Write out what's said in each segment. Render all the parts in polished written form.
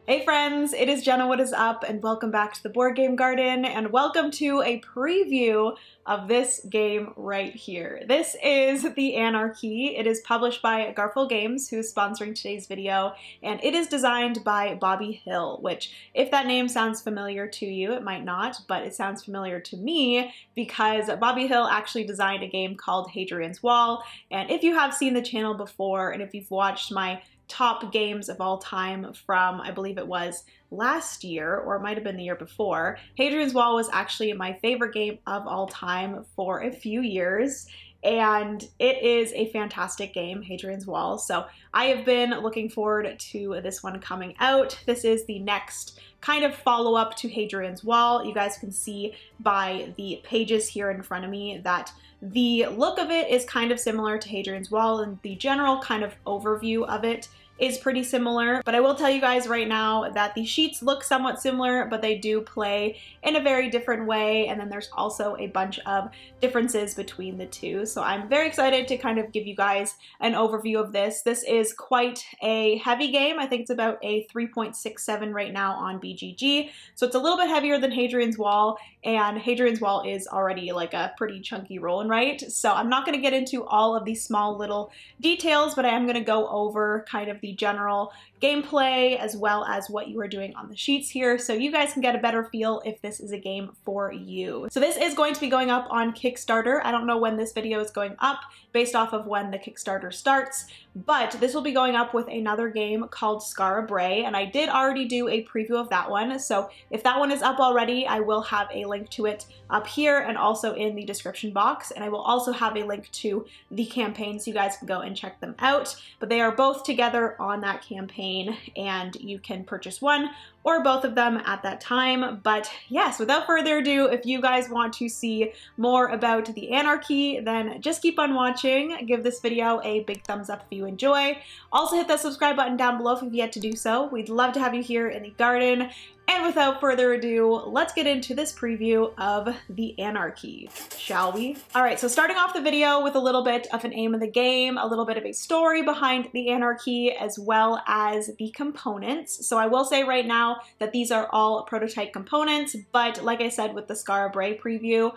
Hey friends, it is Jenna, what is up, and welcome back to the Board Game Garden, and welcome to a preview of this game right here. This is the Anarchy. It is published by Garfield Games, who is sponsoring today's video, and it is designed by Bobby Hill, which, if that name sounds familiar to you, it might not, but it sounds familiar to me because Bobby Hill actually designed a game called Hadrian's Wall, and if you have seen the channel before, and if you've watched my top games of all time from, I believe it was last year, or it might have been the year before, Hadrian's Wall was actually my favorite game of all time for a few years. And it is a fantastic game, Hadrian's Wall. So I have been looking forward to this one coming out. This is the next kind of follow-up to Hadrian's Wall. You guys can see by the pages here in front of me that the look of it is kind of similar to Hadrian's Wall, and the general kind of overview of it is pretty similar, but I will tell you guys right now that the sheets look somewhat similar, but they do play in a very different way, and then there's also a bunch of differences between the two. So I'm very excited to kind of give you guys an overview of this. This is quite a heavy game. I think it's about a 3.67 right now on BGG, so it's a little bit heavier than Hadrian's Wall, and Hadrian's Wall is already like a pretty chunky roll and write. So I'm not going to get into all of these small little details, but I am going to go over kind of the general gameplay as well as what you are doing on the sheets here, so you guys can get a better feel if this is a game for you. So this is going to be going up on Kickstarter. I don't know when this video is going up based off of when the Kickstarter starts, but this will be going up with another game called Skara Brae, and I did already do a preview of that one, so if that one is up already, I will have a link to it up here and also in the description box, and I will also have a link to the campaign so you guys can go and check them out, but they are both together on that campaign, and you can purchase one or both of them at that time. But yes, without further ado, if you guys want to see more about the Anarchy, then just keep on watching. Give this video a big thumbs up if you enjoy. Also hit that subscribe button down below if you've yet to do so. We'd love to have you here in the garden. And without further ado, let's get into this preview of the Anarchy, shall we? All right, so starting off the video with a little bit of an aim of the game, a little bit of a story behind the Anarchy, as well as the components. So I will say right now that these are all prototype components, but like I said with the Skara Brae preview,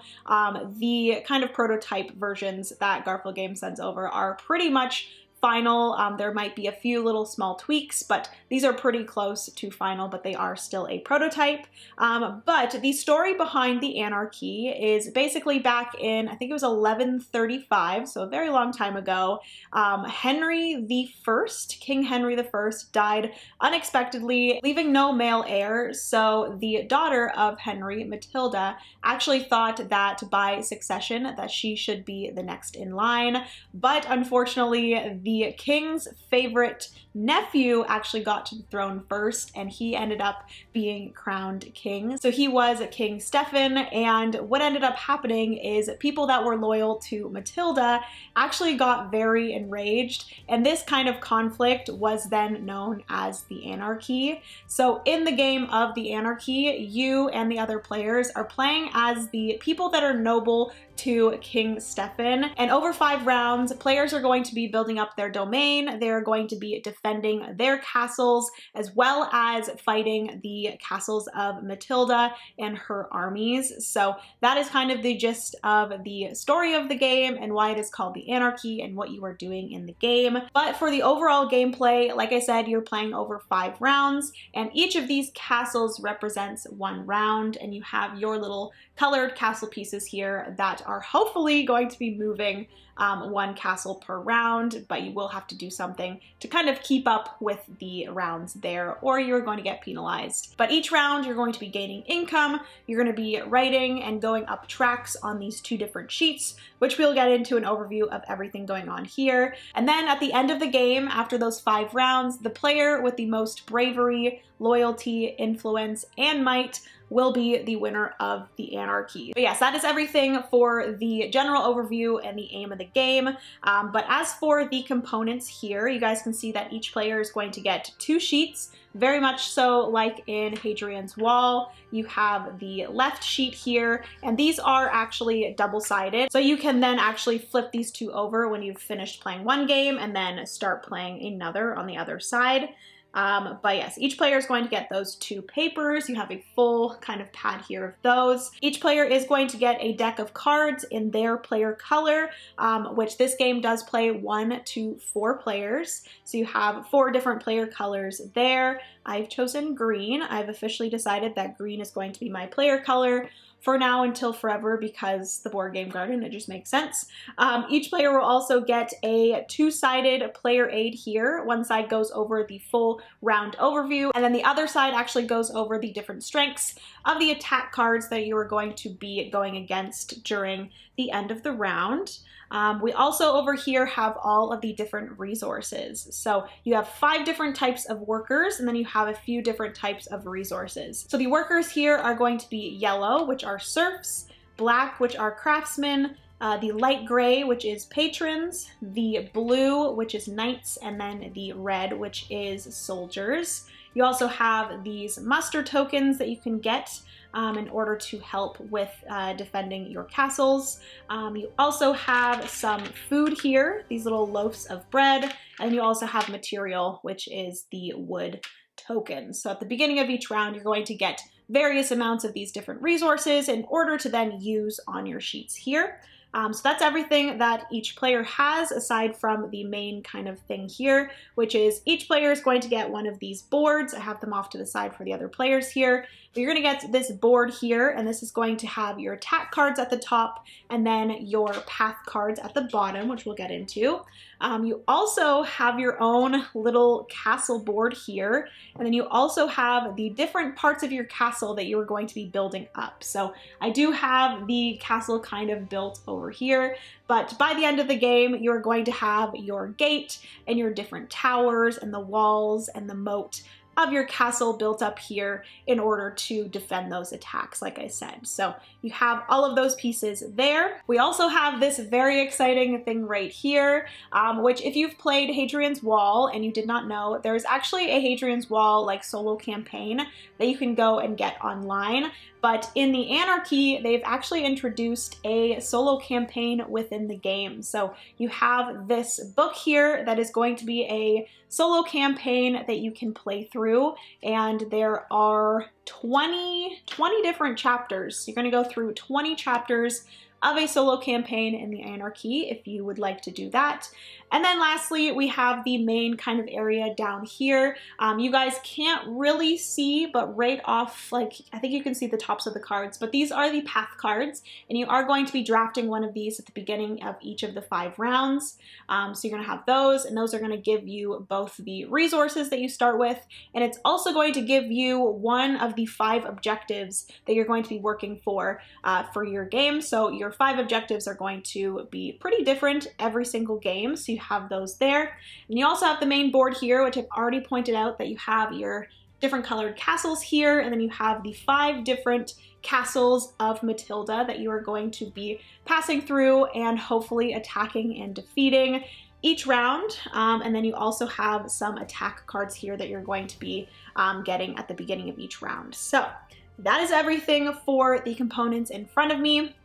the kind of prototype versions that Garfield Games sends over are pretty much final. There might be a few little small tweaks, but these are pretty close to final, but they are still a prototype. But the story behind the Anarchy is basically back in, I think it was 1135, so a very long time ago. Henry the First, King Henry the First, died unexpectedly, leaving no male heir. So the daughter of Henry, Matilda, actually thought that by succession that she should be the next in line, but unfortunately the king's favorite nephew actually got to the throne first, and he ended up being crowned king. So he was King Stephen, and what ended up happening is people that were loyal to Matilda actually got very enraged, and this kind of conflict was then known as the Anarchy. So in the game of the Anarchy, you and the other players are playing as the people that are noble to King Stephen, and over 5 rounds, players are going to be building up their domain. They're going to be defending their castles, as well as fighting the castles of Matilda and her armies. So that is kind of the gist of the story of the game and why it is called the Anarchy and what you are doing in the game. But for the overall gameplay, like I said, you're playing over 5 rounds, and each of these castles represents 1 round, and you have your little colored castle pieces here that are hopefully going to be moving 1 castle per round, but you will have to do something to kind of keep up with the rounds there, or you're going to get penalized. But each round you're going to be gaining income, you're going to be writing and going up tracks on these 2 different sheets, which we'll get into an overview of everything going on here. And then at the end of the game, after those 5 rounds, the player with the most bravery, loyalty, influence, and might will be the winner of the Anarchy. But yes, that is everything for the general overview and the aim of the game. But as for the components here, you guys can see that each player is going to get 2 sheets, very much so like in Hadrian's Wall. You have the left sheet here, and these are actually double-sided. So you can then actually flip these 2 over when you've finished playing one game and then start playing another on the other side. But yes, each player is going to get those 2 papers. You have a full kind of pad here of those. Each player is going to get a deck of cards in their player color, which this game does play 1 to 4 players. So you have 4 different player colors there. I've chosen green. I've officially decided that green is going to be my player color for now until forever because the board game garden, it just makes sense. Each player will also get a 2-sided player aid here. One side goes over the full round overview, and then the other side actually goes over the different strengths of the attack cards that you are going to be going against during the end of the round. We also over here have all of the different resources. So you have 5 different types of workers, and then you have a few different types of resources. So the workers here are going to be yellow, which are serfs, black, which are craftsmen, the light gray, which is patrons, the blue, which is knights, and then the red, which is soldiers. You also have these muster tokens that you can get in order to help with defending your castles. You also have some food here, these little loaves of bread, and you also have material, which is the wood tokens. So at the beginning of each round, you're going to get various amounts of these different resources in order to then use on your sheets here. So that's everything that each player has aside from the main kind of thing here, which is each player is going to get one of these boards. I have them off to the side for the other players here. But you're going to get this board here, and this is going to have your attack cards at the top and then your path cards at the bottom, which we'll get into. You also have your own little castle board here, and then you also have the different parts of your castle that you are going to be building up. So I do have the castle kind of built over here, but by the end of the game, you're going to have your gate and your different towers and the walls and the moat of your castle built up here in order to defend those attacks, like I said. So you have all of those pieces there. We also have this very exciting thing right here, which if you've played Hadrian's Wall and you did not know, there's actually a Hadrian's Wall like solo campaign that you can go and get online. But in the Anarchy, they've actually introduced a solo campaign within the game. So you have this book here that is going to be a solo campaign that you can play through, and there are 20 different chapters. You're going to go through 20 chapters of a solo campaign in the Anarchy if you would like to do that. And then lastly, we have the main kind of area down here. You guys can't really see, but right off, like, I think you can see the tops of the cards, but these are the path cards, and you are going to be drafting one of these at the beginning of each of the 5 rounds. So you're gonna have those, and those are gonna give you both the resources that you start with, and it's also going to give you one of the 5 objectives that you're going to be working for your game. So your 5 objectives are going to be pretty different every single game. So you have those there. And you also have the main board here, which I've already pointed out that you have your different colored castles here, and then you have the 5 different castles of Matilda that you are going to be passing through and hopefully attacking and defeating each round. And then you also have some attack cards here that you're going to be getting at the beginning of each round. So that is everything for the components in front of me.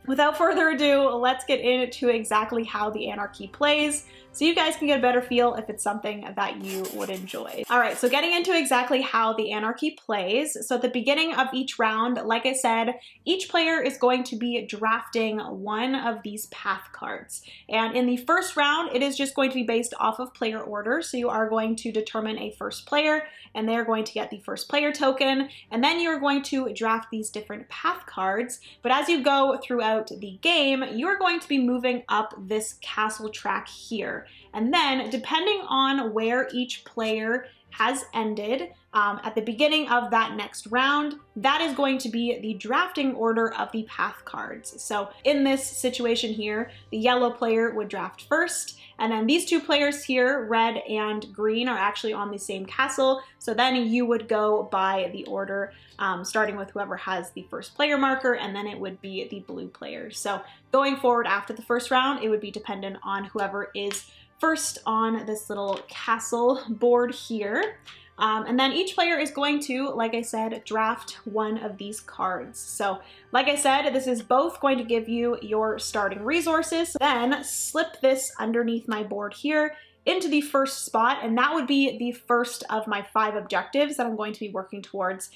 Without further ado, let's get into exactly how the Anarchy plays so you guys can get a better feel if it's something that you would enjoy. All right, so getting into exactly how the Anarchy plays. So at the beginning of each round, like I said, each player is going to be drafting one of these path cards. And in the first round, it is just going to be based off of player order. So you are going to determine a first player, and they're going to get the first player token. And then you're going to draft these different path cards. But as you go throughout the game, you're going to be moving up this castle track here. And then, depending on where each player has ended at the beginning of that next round, that is going to be the drafting order of the path cards. So in this situation here, the yellow player would draft first, and then these 2 players here, red and green, are actually on the same castle. So then you would go by the order, starting with whoever has the first player marker, and then it would be the blue players. So going forward after the first round, it would be dependent on whoever is first on this little castle board here. And then each player is going to, like I said, draft one of these cards. So like I said, this is both going to give you your starting resources. Then slip this underneath my board here into the first spot, and that would be the first of my 5 objectives that I'm going to be working towards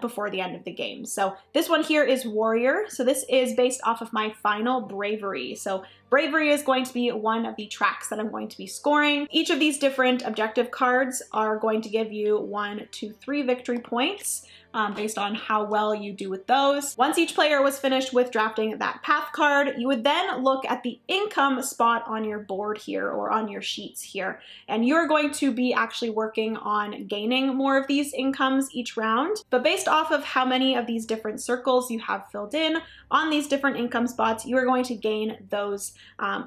before the end of the game. So this one here is Warrior. So this is based off of my final Bravery. So Bravery is going to be one of the tracks that I'm going to be scoring. Each of these different objective cards are going to give you 1, 2, 3 victory points. Based on how well you do with those. Once each player was finished with drafting that path card, you would then look at the income spot on your board here, or on your sheets here, and you're going to be actually working on gaining more of these incomes each round. But based off of how many of these different circles you have filled in on these different income spots, you are going to gain those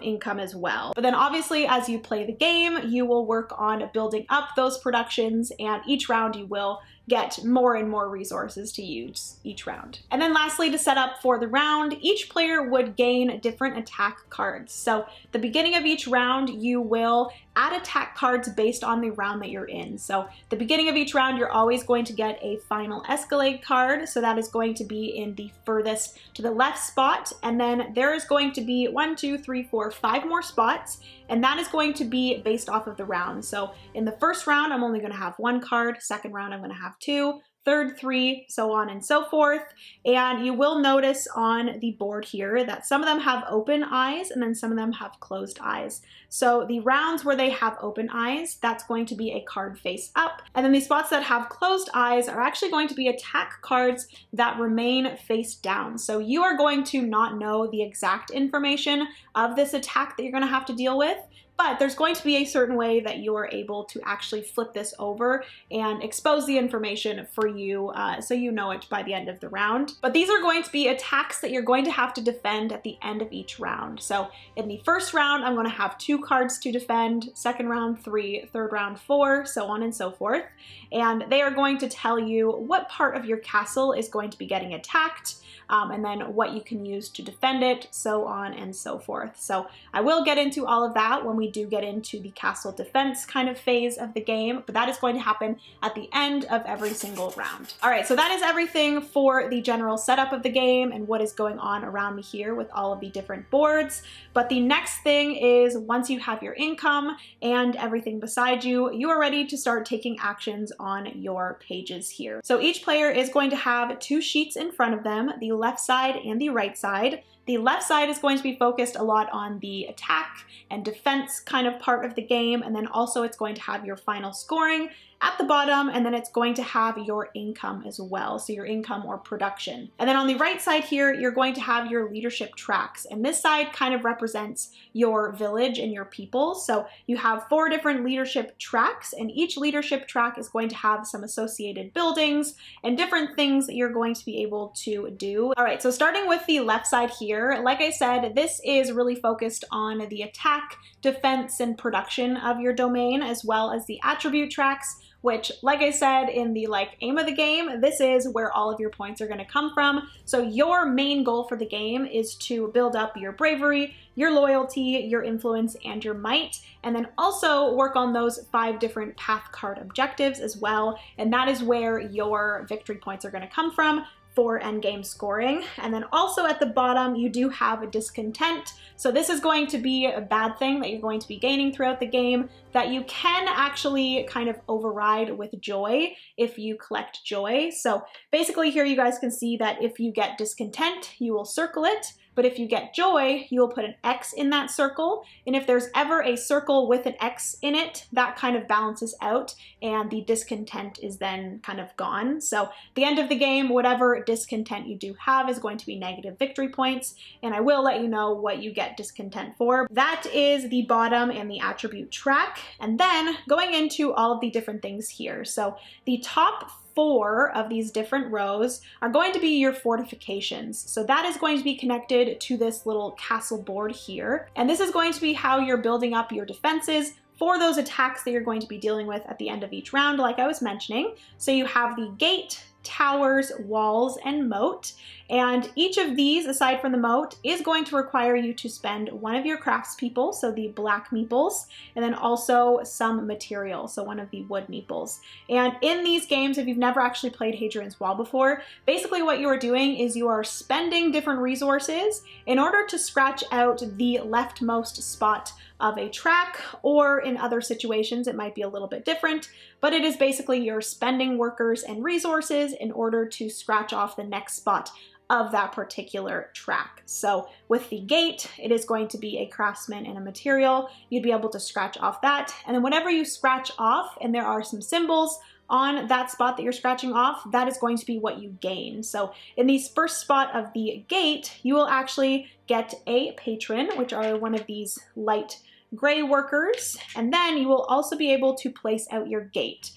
income as well. But then obviously as you play the game, you will work on building up those productions, and each round you will get more and more resources to use each round. And then lastly, to set up for the round, each player would gain different attack cards. So the beginning of each round, you will add attack cards based on the round that you're in. So the beginning of each round, you're always going to get a final escalade card. So that is going to be in the furthest to the left spot. And then there is going to be 1, 2, 3, 4, 5 more spots. And that is going to be based off of the round. So in the first round, I'm only going to have 1 card. Second round, I'm going to have 2. Third 3, so on and so forth. And you will notice on the board here that some of them have open eyes and then some of them have closed eyes. So the rounds where they have open eyes, that's going to be a card face up. And then the spots that have closed eyes are actually going to be attack cards that remain face down. So you are going to not know the exact information of this attack that you're going to have to deal with. But there's going to be a certain way that you are able to actually flip this over and expose the information for you so you know it by the end of the round. But these are going to be attacks that you're going to have to defend at the end of each round. So in the first round, I'm going to have 2 cards to defend, second round 3, third round 4, so on and so forth. And they are going to tell you what part of your castle is going to be getting attacked, and then what you can use to defend it, so on and so forth. So I will get into all of that when we do get into the castle defense kind of phase of the game, but that is going to happen at the end of every single round. All right, so that is everything for the general setup of the game and what is going on around me here with all of the different boards. But the next thing is, once you have your income and everything beside you, you are ready to start taking actions on your pages here. So each player is going to have 2 sheets in front of them, the left side and the right side. The left side is going to be focused a lot on the attack and defense kind of part of the game, and then also it's going to have your final scoring at the bottom, and then it's going to have your income as well, so your income or production. And then on the right side here, you're going to have your leadership tracks, and this side kind of represents your village and your people. So you have 4 different leadership tracks, and each leadership track is going to have some associated buildings and different things that you're going to be able to do. All right, so starting with the left side here, like I said, this is really focused on the attack, defense, and production of your domain, as well as the attribute tracks, which, like I said, in the aim of the game, this is where all of your points are going to come from. So your main goal for the game is to build up your bravery, your loyalty, your influence, and your might, and then also work on those 5 different path card objectives as well. And that is where your victory points are going to come from for endgame scoring. And then also at the bottom, you do have a discontent. So this is going to be a bad thing that you're going to be gaining throughout the game that you can actually kind of override with joy if you collect joy. So basically here you guys can see that if you get discontent, you will circle it. But if you get joy, you will put an X in that circle. And if there's ever a circle with an X in it, that kind of balances out and the discontent is then kind of gone. So at the end of the game, whatever discontent you do have is going to be negative victory points. And I will let you know what you get discontent for. That is the bottom and the attribute track. And then going into all of the different things here. So the top 4 of these different rows are going to be your fortifications. So that is going to be connected to this little castle board here. And this is going to be how you're building up your defenses for those attacks that you're going to be dealing with at the end of each round, like I was mentioning. So you have the gate, towers, walls, and moat. And each of these, aside from the moat, is going to require you to spend one of your craftspeople, so the black meeples, and then also some material, so one of the wood meeples. And in these games, if you've never actually played Hadrian's Wall before, basically what you are doing is you are spending different resources in order to scratch out the leftmost spot of a track, or in other situations it might be a little bit different, but it is basically you're spending workers and resources in order to scratch off the next spot of that particular track. So with the gate, it is going to be a craftsman and a material. You'd be able to scratch off that, and then whenever you scratch off and there are some symbols on that spot that you're scratching off, that is going to be what you gain. So in the first spot of the gate, you will actually get a patron, which are one of these light gray workers, and then you will also be able to place out your gate.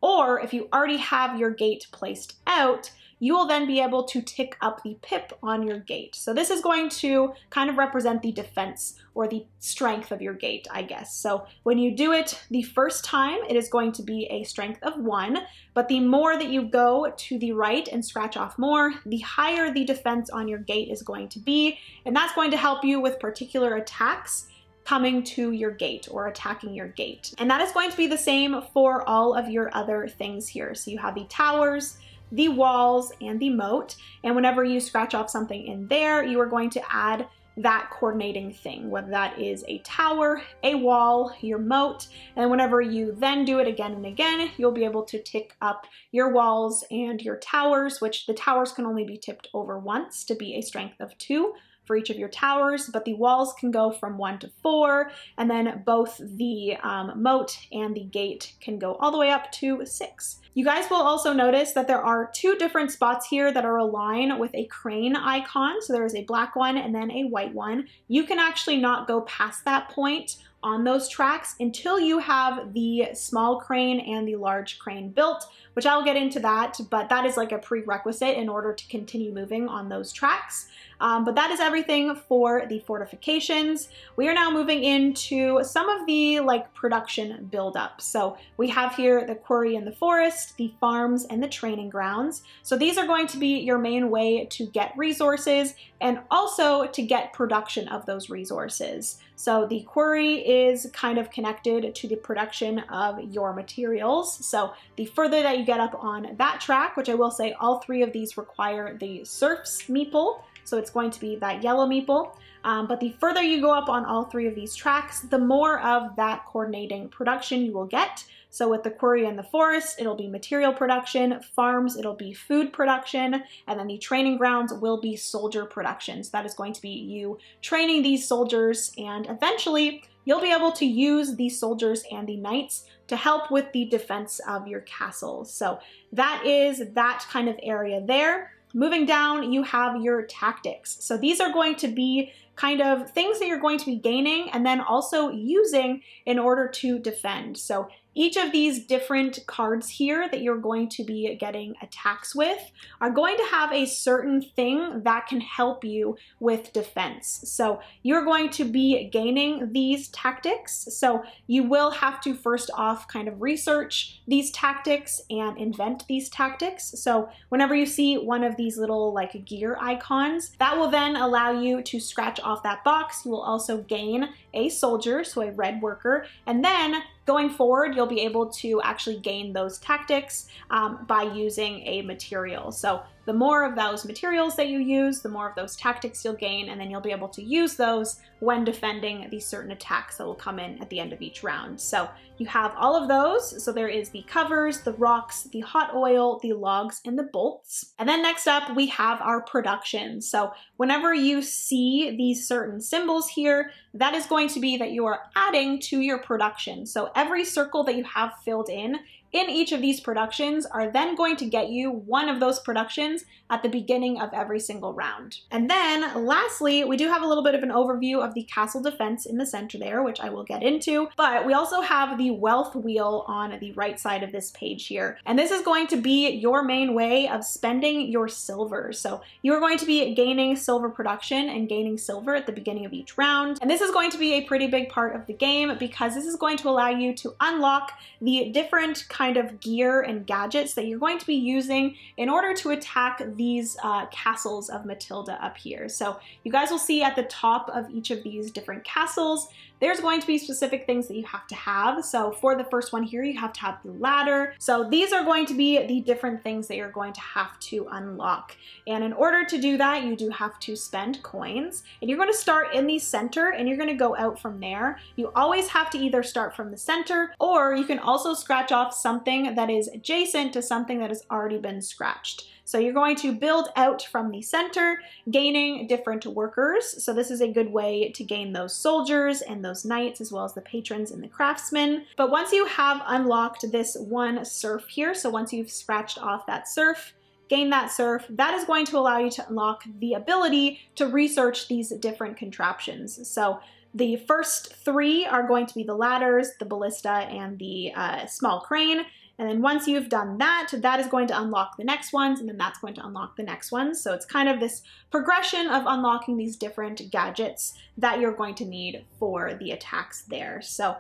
Or if you already have your gate placed out, you will then be able to tick up the pip on your gate. So this is going to kind of represent the defense or the strength of your gate, I guess. So when you do it the first time, it is going to be a strength of 1, but the more that you go to the right and scratch off more, the higher the defense on your gate is going to be, and that's going to help you with particular attacks coming to your gate or attacking your gate. And that is going to be the same for all of your other things here. So you have the towers, the walls, and the moat, and whenever you scratch off something in there, you are going to add that coordinating thing, whether that is a tower, a wall, your moat, and whenever you then do it again and again, you'll be able to tick up your walls and your towers, which the towers can only be tipped over once to be a strength of 2 for each of your towers, but the walls can go from 1 to 4, and then both the moat and the gate can go all the way up to 6. You guys will also notice that there are 2 different spots here that are aligned with a crane icon. So there is a black one and then a white one. You can actually not go past that point on those tracks until you have the small crane and the large crane built, which I'll get into that, but that is like a prerequisite in order to continue moving on those tracks. But that is everything for the fortifications. We are now moving into some of the production buildup. So we have here the quarry and the forest, the farms, and the training grounds. So these are going to be your main way to get resources and also to get production of those resources. So the quarry is kind of connected to the production of your materials. So the further that you get up on that track, which I will say all 3 of these require the serfs meeple, so it's going to be that yellow meeple. But the further you go up on all 3 of these tracks, the more of that coordinating production you will get. So with the quarry and the forest, it'll be material production, farms, it'll be food production, and then the training grounds will be soldier production. So that is going to be you training these soldiers, and eventually you'll be able to use these soldiers and the knights to help with the defense of your castle. So that is that kind of area there. Moving down, you have your tactics. So these are going to be kind of things that you're going to be gaining and then also using in order to defend. So each of these different cards here that you're going to be getting attacks with are going to have a certain thing that can help you with defense. So you're going to be gaining these tactics. So you will have to first off kind of research these tactics and invent these tactics. So whenever you see one of these little gear icons, that will then allow you to scratch off that box. You will also gain a soldier, so a red worker, and then going forward, you'll be able to actually gain those tactics by using a material. So the more of those materials that you use, the more of those tactics you'll gain, and then you'll be able to use those when defending these certain attacks that will come in at the end of each round. So you have all of those. So there is the covers, the rocks, the hot oil, the logs, and the bolts. And then next up, we have our production. So whenever you see these certain symbols here, that is going to be that you are adding to your production. So every circle that you have filled in each of these productions are then going to get you one of those productions at the beginning of every single round. And then lastly, we do have a little bit of an overview of the castle defense in the center there, which I will get into, but we also have the wealth wheel on the right side of this page here. And this is going to be your main way of spending your silver. So you are going to be gaining silver production and gaining silver at the beginning of each round. And this is going to be a pretty big part of the game because this is going to allow you to unlock the different kind of gear and gadgets that you're going to be using in order to attack these castles of Matilda up here. So you guys will see at the top of each of these different castles, there's going to be specific things that you have to have. So for the first one here, you have to have the ladder. So these are going to be the different things that you're going to have to unlock. And in order to do that, you do have to spend coins. And you're going to start in the center and you're going to go out from there. You always have to either start from the center, or you can also scratch off something that is adjacent to something that has already been scratched. So you're going to build out from the center, gaining different workers. So this is a good way to gain those soldiers and those knights, as well as the patrons and the craftsmen. But once you have unlocked this one serf here, so once you've scratched off that serf, gain that serf, that is going to allow you to unlock the ability to research these different contraptions. So the first three are going to be the ladders, the ballista, and the small crane. And then once you've done that, that is going to unlock the next ones, and then that's going to unlock the next ones. So it's kind of this progression of unlocking these different gadgets that you're going to need for the attacks there. So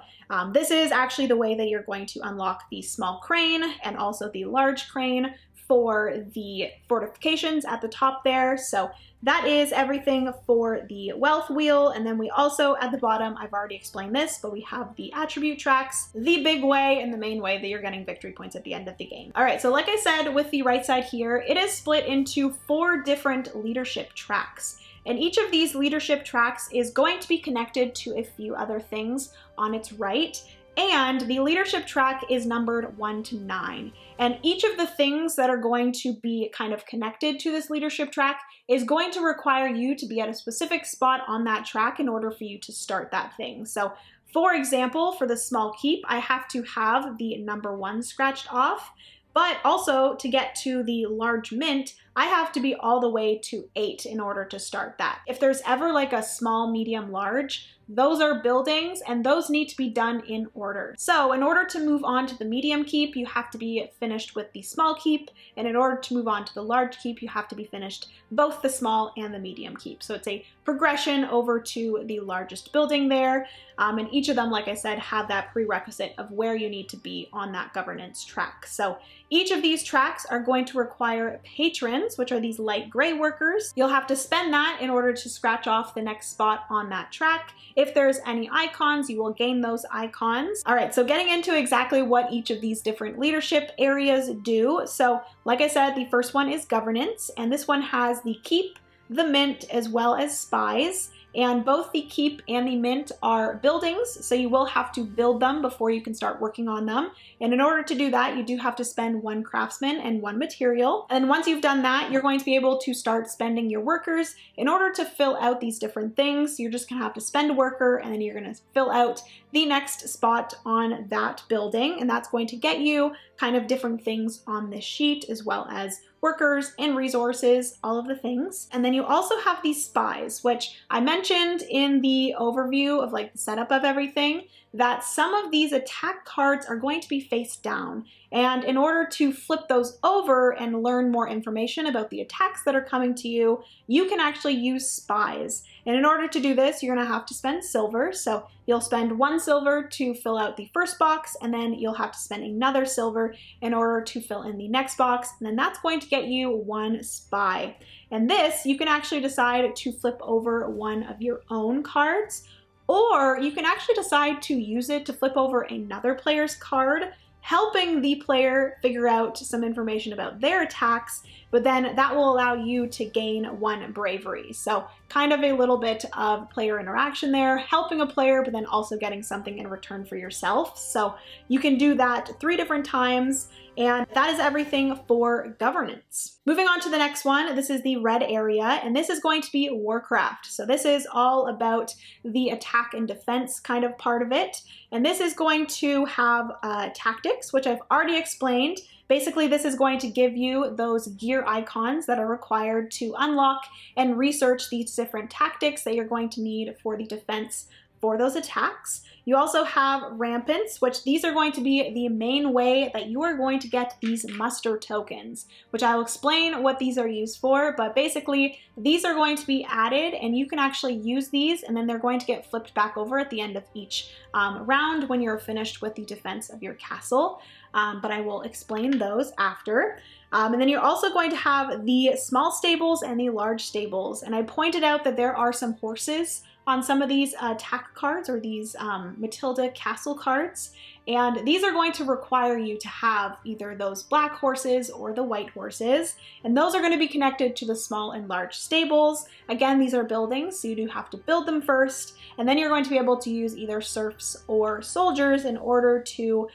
this is actually the way that you're going to unlock the small crane and also the large crane for the fortifications at the top there. So that is everything for the wealth wheel. And then we also, at the bottom, I've already explained this, but we have the attribute tracks, the big way and the main way that you're getting victory points at the end of the game. All right, so like I said, with the right side here, it is split into 4 different leadership tracks. And each of these leadership tracks is going to be connected to a few other things on its right. And the leadership track is numbered 1 to 9. And each of the things that are going to be kind of connected to this leadership track is going to require you to be at a specific spot on that track in order for you to start that thing. So for example, for the small keep, I have to have the number 1 scratched off. But also to get to the large mint, I have to be all the way to 8 in order to start that. If there's ever like a small, medium, large, those are buildings and those need to be done in order. So in order to move on to the medium keep, you have to be finished with the small keep. And in order to move on to the large keep, you have to be finished both the small and the medium keep. So it's a progression over to the largest building there. And each of them, like I said, have that prerequisite of where you need to be on that governance track. So each of these tracks are going to require patrons, which are these light gray workers. You'll have to spend that in order to scratch off the next spot on that track. If there's any icons, you will gain those icons. All right, so getting into exactly what each of these different leadership areas do. So like I said, the first one is governance, and this one has the keep, the mint, as well as spies. And both the keep and the mint are buildings, so you will have to build them before you can start working on them. And in order to do that, you do have to spend 1 craftsman and 1 material. And once you've done that, you're going to be able to start spending your workers in order to fill out these different things. You're just gonna have to spend a worker, and then you're gonna fill out the next spot on that building. And that's going to get you kind of different things on this sheet, as well as workers and resources, all of the things. And then you also have these spies, which I mentioned in the overview of like the setup of everything, that some of these attack cards are going to be face down. And in order to flip those over and learn more information about the attacks that are coming to you, you can actually use spies. And in order to do this, you're gonna have to spend silver. So you'll spend 1 silver to fill out the first box, and then you'll have to spend another silver in order to fill in the next box. And then that's going to get you 1 spy. And this, you can actually decide to flip over one of your own cards, or you can actually decide to use it to flip over another player's card, helping the player figure out some information about their attacks, but then that will allow you to gain 1 bravery. So kind of a little bit of player interaction there, helping a player, but then also getting something in return for yourself. So you can do that 3 different times, and that is everything for governance. Moving on to the next one, this is the red area, and this is going to be Warcraft. So this is all about the attack and defense kind of part of it. And this is going to have tactics, which I've already explained. Basically, this is going to give you those gear icons that are required to unlock and research these different tactics that you're going to need for the defense for those attacks. You also have rampants, which these are going to be the main way that you are going to get these muster tokens, which I'll explain what these are used for, but basically these are going to be added and you can actually use these and then they're going to get flipped back over at the end of each round when you're finished with the defense of your castle. But I will explain those after. And then you're also going to have the small stables and the large stables. And I pointed out that there are some horses on some of these attack cards or these Matilda Castle cards. And these are going to require you to have either those black horses or the white horses. And those are going to be connected to the small and large stables. Again, these are buildings, so you do have to build them first. And then you're going to be able to use either serfs or soldiers in order to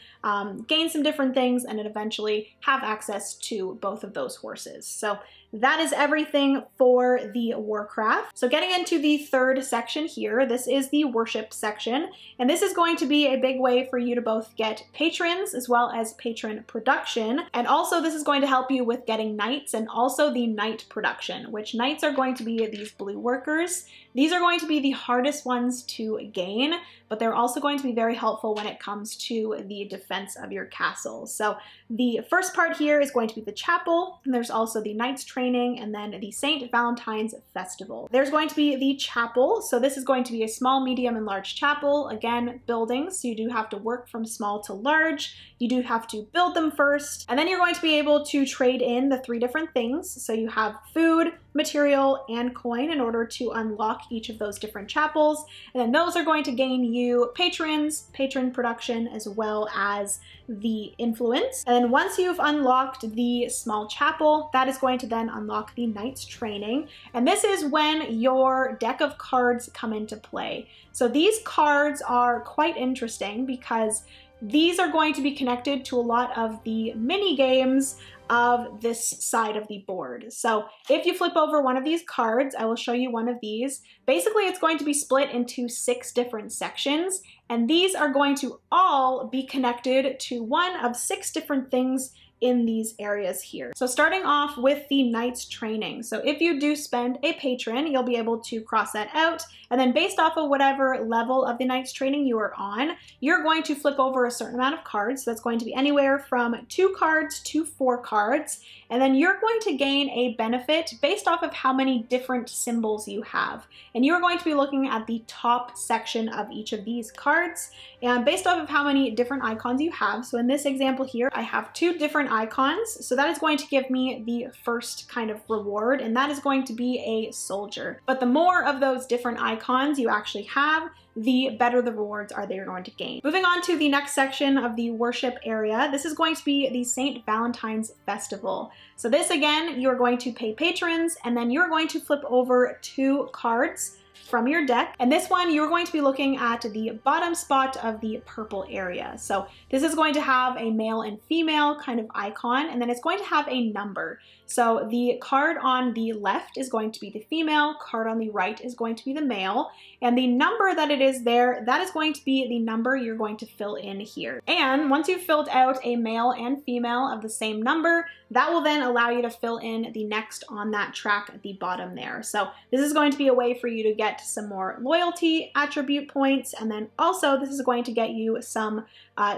gain some different things and then eventually have access to both of those horses. So that is everything for the Warcraft. So getting into the third section here, this is the worship section. And this is going to be a big way for you to both get patrons as well as patron production. And also this is going to help you with getting knights and also the knight production, which knights are going to be these blue workers. These are going to be the hardest ones to gain, but they're also going to be very helpful when it comes to the defense of your castle. So the first part here is going to be the chapel, and there's also the knight's training, and then the St. Valentine's Festival. There's going to be the chapel, so this is going to be a small, medium, and large chapel. Again, buildings, so you do have to work from small to large. You do have to build them first, and then you're going to be able to trade in the 3 different things. So you have food, material, and coin in order to unlock each of those different chapels. And then those are going to gain you patrons, patron production, as well as the influence. And then once you've unlocked the small chapel, that is going to then unlock the knight's training. And this is when your deck of cards come into play. So these cards are quite interesting because these are going to be connected to a lot of the mini games of this side of the board. So if you flip over one of these cards, I will show you one of these. Basically, it's going to be split into 6 different sections, and these are going to all be connected to one of 6 different things in these areas here. So starting off with the knight's training. So if you do spend a patron, you'll be able to cross that out. And then based off of whatever level of the knight's training you are on, you're going to flip over a certain amount of cards. So that's going to be anywhere from 2 cards to 4 cards. And then you're going to gain a benefit based off of how many different symbols you have. And you're going to be looking at the top section of each of these cards. And based off of how many different icons you have, so in this example here, I have 2 different icons. So that is going to give me the first kind of reward, and that is going to be a soldier. But the more of those different icons you actually have, the better the rewards are that you're going to gain. Moving on to the next section of the worship area, this is going to be the St. Valentine's Festival. So this again, you're going to pay patrons, and then you're going to flip over 2 cards from your deck. And this one, you're going to be looking at the bottom spot of the purple area. So this is going to have a male and female kind of icon, and then it's going to have a number. So the card on the left is going to be the female, card on the right is going to be the male, and the number that it is there, that is going to be the number you're going to fill in here. And once you've filled out a male and female of the same number, that will then allow you to fill in the next on that track at the bottom there. So this is going to be a way for you to get some more loyalty attribute points, and then also this is going to get you some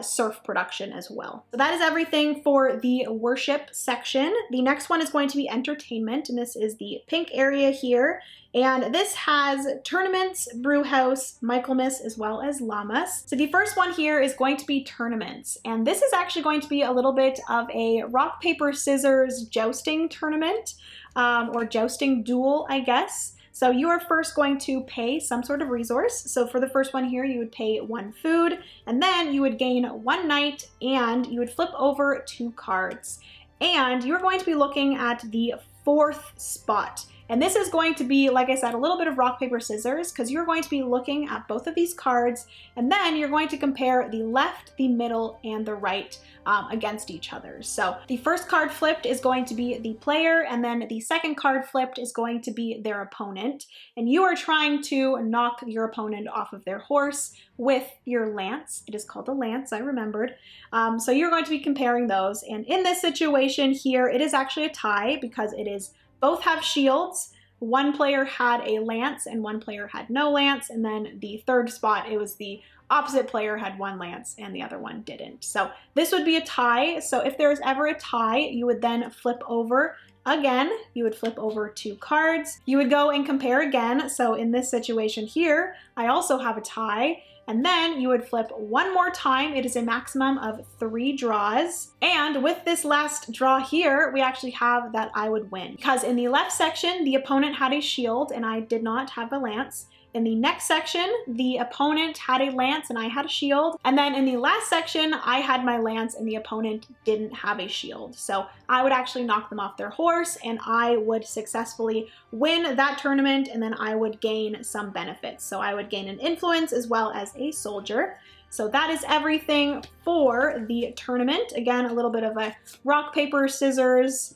serf production as well. So that is everything for the worship section. The next one is going to be entertainment, and this is the pink area here. And this has tournaments, brewhouse, Michaelmas, as well as Llamas. So the first one here is going to be tournaments. And this is actually going to be a little bit of a rock, paper, scissors jousting tournament, or jousting duel, I guess. So you are first going to pay some sort of resource. So for the first one here, you would pay 1 food, and then you would gain 1 knight, and you would flip over 2 cards. And you're going to be looking at the 4th spot. And this is going to be, like I said, a little bit of rock, paper, scissors, because you're going to be looking at both of these cards, and then you're going to compare the left, the middle, and the right against each other. So the first card flipped is going to be the player, and then the second card flipped is going to be their opponent. And you are trying to knock your opponent off of their horse with your lance. It is called a lance, I remembered. So you're going to be comparing those. And in this situation here, it is actually a tie because it is both have shields, one player had a lance and one player had no lance, and then the third spot, it was the opposite player had one lance and the other one didn't. So this would be a tie. So if there's ever a tie, you would then flip over again. You would flip over 2 cards. You would go and compare again. So in this situation here, I also have a tie. And then you would flip one more time. It is a maximum of 3 draws. And with this last draw here, we actually have that I would win. Because in the left section, the opponent had a shield and I did not have a lance. In the next section, the opponent had a lance and I had a shield. And then in the last section, I had my lance and the opponent didn't have a shield. So I would actually knock them off their horse and I would successfully win that tournament, and then I would gain some benefits. So I would gain an influence as well as a soldier. So that is everything for the tournament. Again, a little bit of a rock, paper, scissors,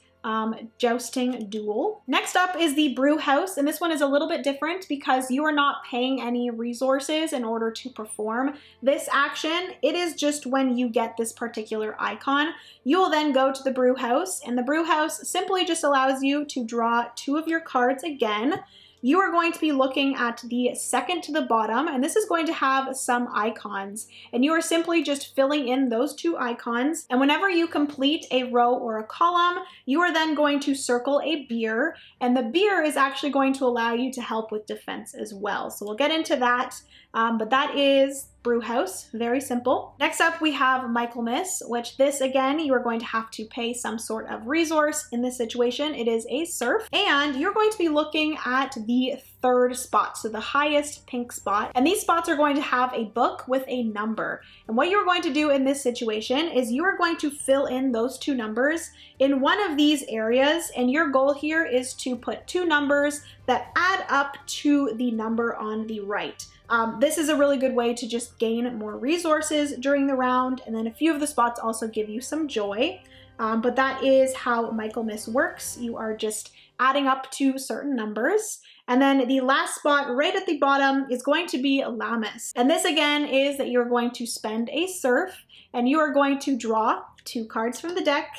jousting duel. Next up is the brew house, and this one is a little bit different because you are not paying any resources in order to perform this action. It is just when you get this particular icon, you will then go to the brew house, and the brew house simply just allows you to draw 2 of your cards again. You are going to be looking at the second to the bottom, and this is going to have some icons, and you are simply just filling in those 2 icons. And whenever you complete a row or a column, you are then going to circle a beer, and the beer is actually going to allow you to help with defense as well. So we'll get into that, but that is brew house, very simple. Next up, we have Michaelmas, which this again, you are going to have to pay some sort of resource. In this situation, it is a serf, and you're going to be looking at the 3rd spot, so the highest pink spot. And these spots are going to have a book with a number. And what you're going to do in this situation is you are going to fill in those 2 numbers in one of these areas, and your goal here is to put 2 numbers that add up to the number on the right. This is a really good way to just gain more resources during the round, and then a few of the spots also give you some joy. But that is how Michaelmas works. You are just adding up to certain numbers. And then the last spot right at the bottom is going to be Lammas. And this again is that you're going to spend a serf, and you are going to draw 2 cards from the deck,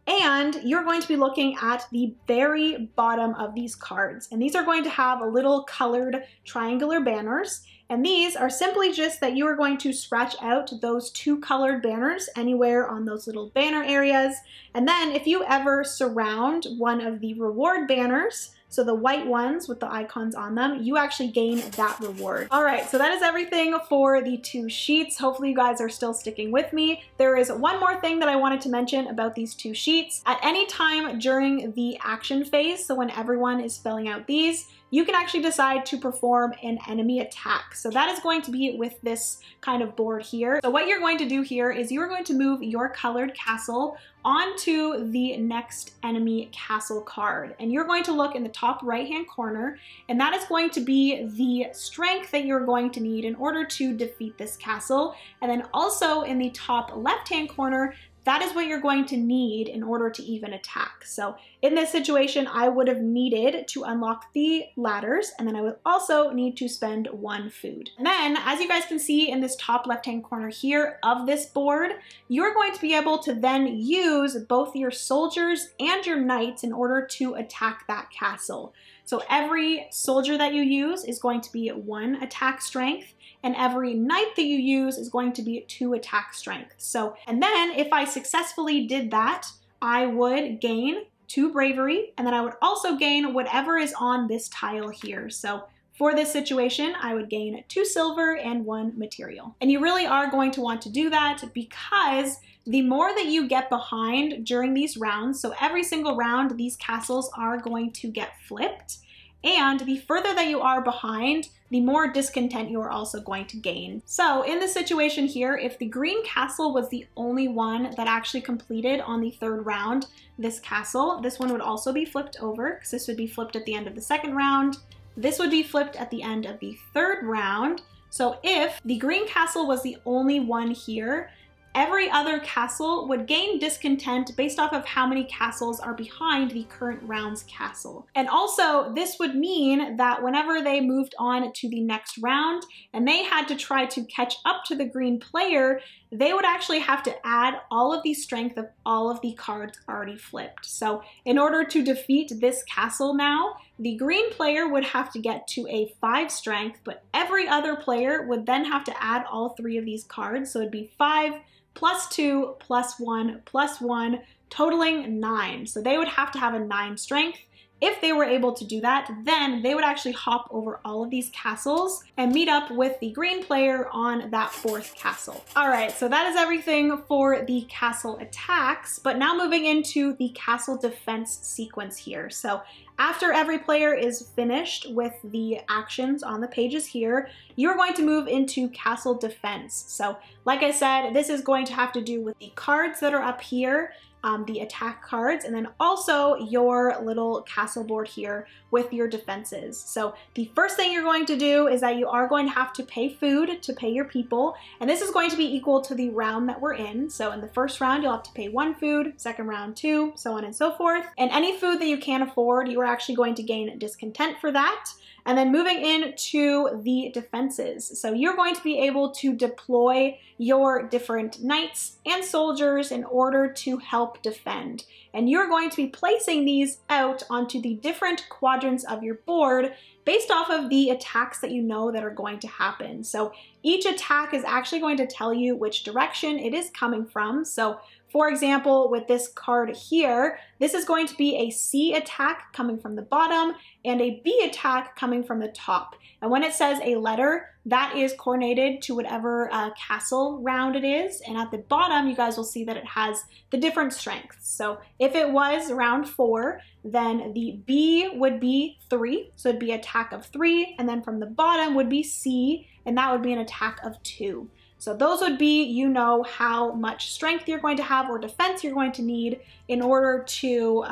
and you're going to be looking at the very bottom of these cards. And these are going to have a little colored triangular banners. And these are simply just that you are going to scratch out those 2 colored banners anywhere on those little banner areas. And then if you ever surround one of the reward banners, so the white ones with the icons on them, you actually gain that reward. All right, so that is everything for the 2 sheets. Hopefully you guys are still sticking with me. There is one more thing that I wanted to mention about these 2 sheets. At any time during the action phase, so when everyone is filling out these, you can actually decide to perform an enemy attack. So that is going to be with this kind of board here. So what you're going to do here is you're going to move your colored castle onto the next enemy castle card. And you're going to look in the top right-hand corner, and that is going to be the strength that you're going to need in order to defeat this castle. And then also in the top left-hand corner, that is what you're going to need in order to even attack. So in this situation, I would have needed to unlock the ladders, and then I would also need to spend 1 food. And then, as you guys can see in this top left-hand corner here of this board, you're going to be able to then use both your soldiers and your knights in order to attack that castle. So every soldier that you use is going to be 1 attack strength, and every knight that you use is going to be 2 attack strength. So, and then if I successfully did that, I would gain 2 bravery, and then I would also gain whatever is on this tile here. So for this situation, I would gain 2 silver and 1 material. And you really are going to want to do that because the more that you get behind during these rounds, so every single round, these castles are going to get flipped. And the further that you are behind, the more discontent you are also going to gain. So in this situation here, if the green castle was the only one that actually completed on the 3rd round, this castle, this one would also be flipped over because this would be flipped at the end of the 2nd round. This would be flipped at the end of the 3rd round. So if the green castle was the only one here, every other castle would gain discontent based off of how many castles are behind the current round's castle. And also, this would mean that whenever they moved on to the next round and they had to try to catch up to the green player, they would actually have to add all of the strength of all of the cards already flipped. So in order to defeat this castle now, the green player would have to get to a 5 strength, but every other player would then have to add all 3 of these cards. So it'd be 5 plus 2 plus 1 plus 1, totaling 9. So they would have to have a 9 strength. If they were able to do that, then they would actually hop over all of these castles and meet up with the green player on that 4th castle. All right, so that is everything for the castle attacks, but now moving into the castle defense sequence here. So after every player is finished with the actions on the pages here, you're going to move into castle defense. So like I said, this is going to have to do with the cards that are up here, the attack cards, and then also your little castle board here with your defenses. So the first thing you're going to do is that you are going to have to pay food to pay your people, and this is going to be equal to the round that we're in. So in the first round, you'll have to pay 1 food, second round 2, so on and so forth. And any food that you can't afford, you are actually going to gain discontent for that. And then moving into the defenses. So you're going to be able to deploy your different knights and soldiers in order to help defend. And you're going to be placing these out onto the different quadrants of your board based off of the attacks that you know that are going to happen. So each attack is actually going to tell you which direction it is coming from. So for example, with this card here, this is going to be a C attack coming from the bottom and a B attack coming from the top. And when it says a letter, that is coordinated to whatever castle round it is. And at the bottom, you guys will see that it has the different strengths. So if it was round 4, then the B would be 3. So it'd be attack of 3. And then from the bottom would be C, and that would be an attack of 2. So those would be, you know, how much strength you're going to have or defense you're going to need in order to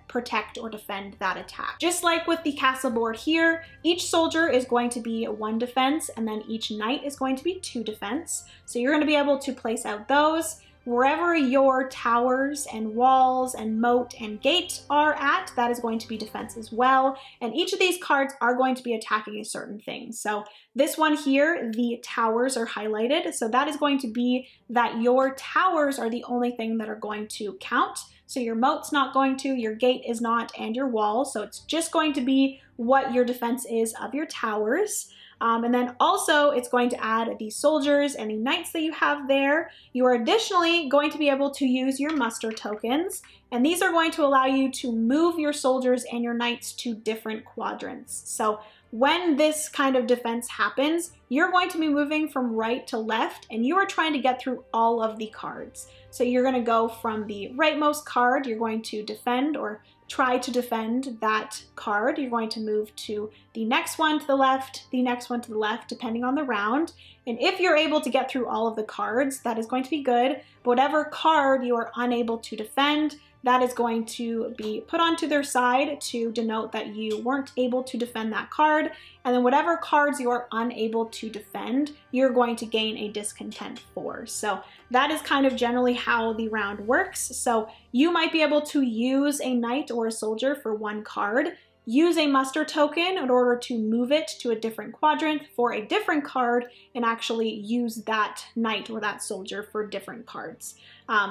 protect or defend that attack. Just like with the castle board here, each soldier is going to be 1 defense, and then each knight is going to be 2 defense. So you're going to be able to place out those. Wherever your towers and walls and moat and gate are at, that is going to be defense as well. And each of these cards are going to be attacking a certain thing. So this one here, the towers are highlighted. So that is going to be that your towers are the only thing that are going to count. So your moat's not going to, your gate is not, and your wall. So it's just going to be what your defense is of your towers. And then also it's going to add the soldiers and the knights that you have there. You are additionally going to be able to use your muster tokens, and these are going to allow you to move your soldiers and your knights to different quadrants. So when this kind of defense happens, you're going to be moving from right to left, and you are trying to get through all of the cards. So you're going to go from the rightmost card, you're going to defend or try to defend that card. You're going to move to the next one to the left, the next one to the left, depending on the round. And if you're able to get through all of the cards, that is going to be good. But whatever card you are unable to defend, that is going to be put onto their side to denote that you weren't able to defend that card. And then whatever cards you are unable to defend, you're going to gain a discontent for. So that is kind of generally how the round works. So you might be able to use a knight or a soldier for 1 card, use a muster token in order to move it to a different quadrant for a different card, and actually use that knight or that soldier for different cards.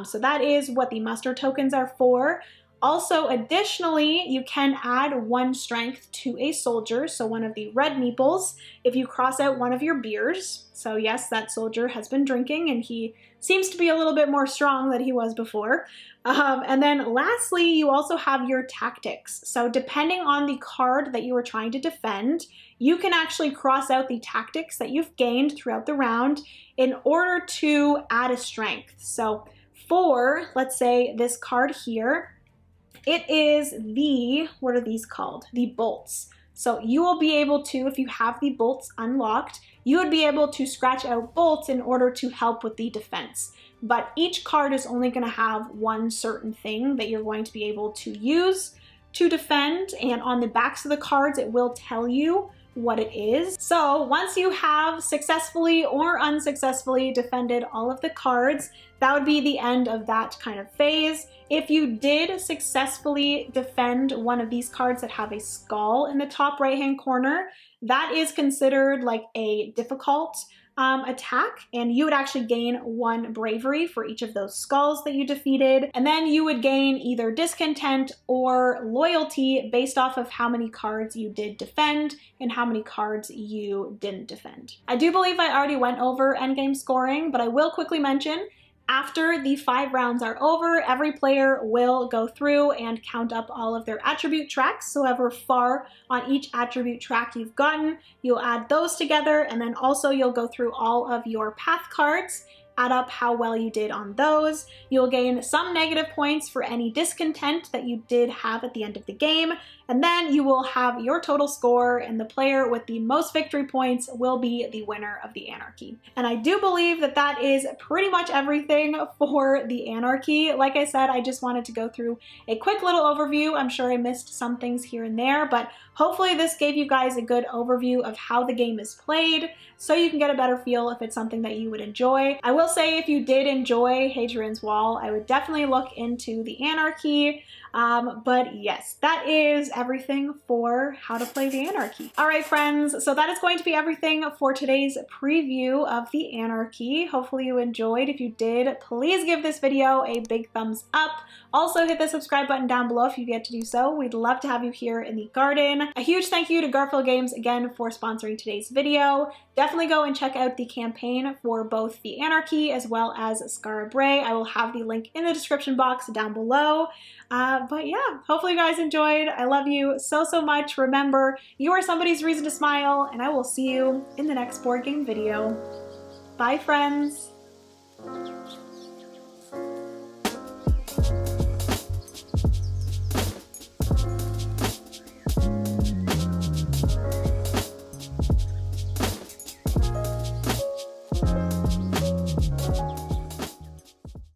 So that is what the muster tokens are for. Also, additionally, you can add 1 strength to a soldier, so one of the red meeples, if you cross out one of your beers. So yes, that soldier has been drinking and he seems to be a little bit more strong than he was before. And then lastly, you also have your tactics. So depending on the card that you are trying to defend, you can actually cross out the tactics that you've gained throughout the round in order to add a strength. So for, let's say, this card here, it is the, what are these called? The bolts. So you will be able to, if you have the bolts unlocked, you would be able to scratch out bolts in order to help with the defense. But each card is only going to have 1 certain thing that you're going to be able to use to defend, and on the backs of the cards it will tell you what it is. So once you have successfully or unsuccessfully defended all of the cards, that would be the end of that kind of phase. If you did successfully defend one of these cards that have a skull in the top right hand corner, that is considered like a difficult attack, and you would actually gain 1 bravery for each of those skulls that you defeated. And then you would gain either discontent or loyalty based off of how many cards you did defend and how many cards you didn't defend. I do believe I already went over endgame scoring, but I will quickly mention after the 5 rounds are over, every player will go through and count up all of their attribute tracks. So however far on each attribute track you've gotten, you'll add those together, and then also you'll go through all of your path cards, add up how well you did on those. You'll gain some negative points for any discontent that you did have at the end of the game, and then you will have your total score, and the player with the most victory points will be the winner of the Anarchy. And I do believe that that is pretty much everything for the Anarchy. Like I said, I just wanted to go through a quick little overview. I'm sure I missed some things here and there, but hopefully this gave you guys a good overview of how the game is played, so you can get a better feel if it's something that you would enjoy. I will say if you did enjoy Hadrian's Wall, I would definitely look into the Anarchy. But yes, that is everything for how to play the Anarchy. All right, friends, so that is going to be everything for today's preview of the Anarchy. Hopefully you enjoyed. If you did, please give this video a big thumbs up. Also hit the subscribe button down below if you get to do so. We'd love to have you here in the garden. A huge thank you to Garfield Games again for sponsoring today's video. Definitely go and check out the campaign for both the Anarchy as well as Skara Brae. I will have the link in the description box down below. But yeah, hopefully you guys enjoyed. I love you so, so much. Remember, you are somebody's reason to smile, and I will see you in the next board game video. Bye, friends.